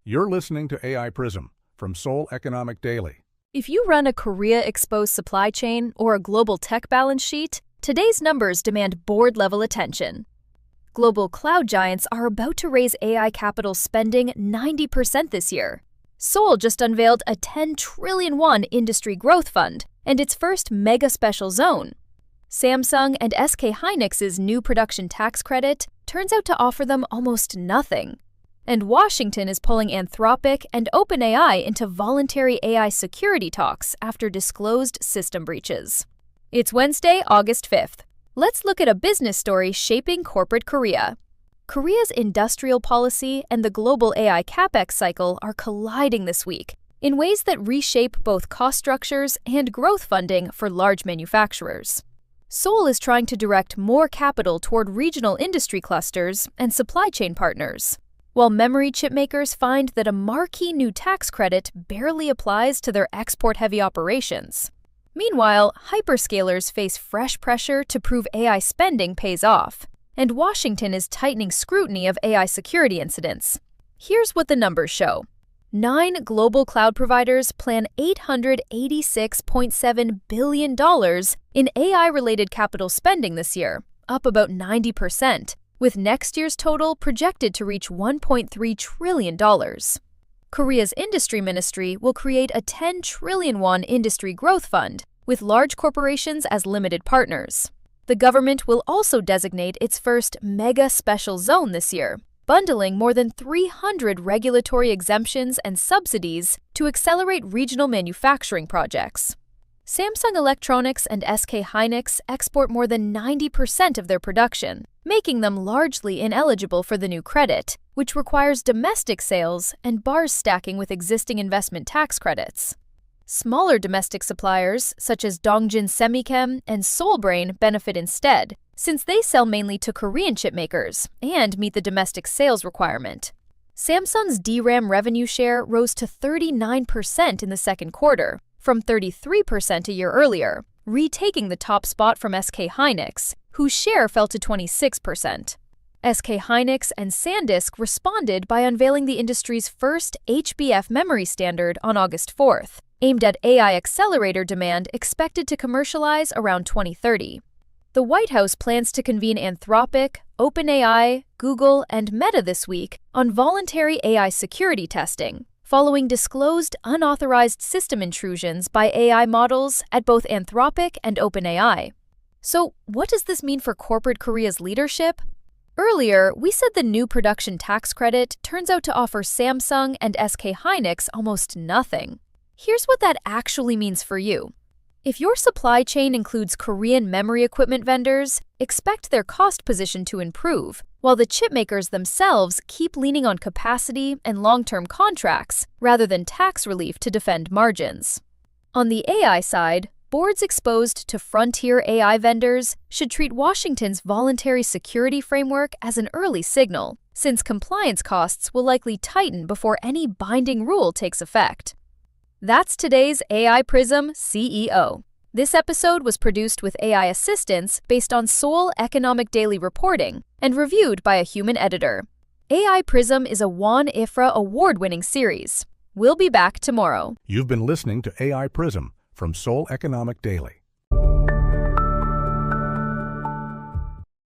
You're listening to AI Prism from Seoul Economic Daily. If you run a Korea-exposed supply chain or a global tech balance sheet, today's numbers demand board-level attention. Global cloud giants are about to raise AI capital spending 90% this year. Seoul just unveiled a 10 trillion won industry growth fund and its first mega special zone. Samsung and SK Hynix's new production tax credit turns out to offer them almost nothing. And Washington is pulling Anthropic and OpenAI into voluntary AI security talks after disclosed system breaches. It's Wednesday, August 5th. Let's look at a business story shaping corporate Korea. Korea's industrial policy and the global AI Capex cycle are colliding this week in ways that reshape both cost structures and growth funding for large manufacturers. Seoul is trying to direct more capital toward regional industry clusters and supply chain partners, while memory chipmakers find that a marquee new tax credit barely applies to their export-heavy operations. Meanwhile, hyperscalers face fresh pressure to prove AI spending pays off, and Washington is tightening scrutiny of AI security incidents. Here's what the numbers show. 9 global cloud providers plan $886.7 billion in AI-related capital spending this year, up about 90%, with next year's total projected to reach $1.3 trillion. Korea's industry ministry will create a 10 trillion won industry growth fund, with large corporations as limited partners. The government will also designate its first mega special zone this year, bundling more than 300 regulatory exemptions and subsidies to accelerate regional manufacturing projects. Samsung Electronics and SK Hynix export more than 90% of their production, making them largely ineligible for the new credit, which requires domestic sales and bars stacking with existing investment tax credits. Smaller domestic suppliers, such as Dongjin Semichem and Seoul benefit instead, since they sell mainly to Korean chipmakers and meet the domestic sales requirement. Samsung's DRAM revenue share rose to 39% in the second quarter, from 33% a year earlier, retaking the top spot from SK Hynix, whose share fell to 26%. SK Hynix and SanDisk responded by unveiling the industry's first HBF memory standard on August 4th, aimed at AI accelerator demand expected to commercialize around 2030. The White House plans to convene Anthropic, OpenAI, Google, and Meta this week on voluntary AI security testing, following disclosed unauthorized system intrusions by AI models at both Anthropic and OpenAI. So, what does this mean for corporate Korea's leadership? Earlier, we said the new production tax credit turns out to offer Samsung and SK Hynix almost nothing. Here's what that actually means for you. If your supply chain includes Korean memory equipment vendors, expect their cost position to improve, while the chipmakers themselves keep leaning on capacity and long-term contracts rather than tax relief to defend margins. On the AI side, boards exposed to frontier AI vendors should treat Washington's voluntary security framework as an early signal, since compliance costs will likely tighten before any binding rule takes effect. That's today's AI Prism CEO. This episode was produced with AI assistance based on Seoul Economic Daily reporting and reviewed by a human editor. AI Prism is a Won IFRA award-winning series. We'll be back tomorrow. You've been listening to AI Prism from Seoul Economic Daily.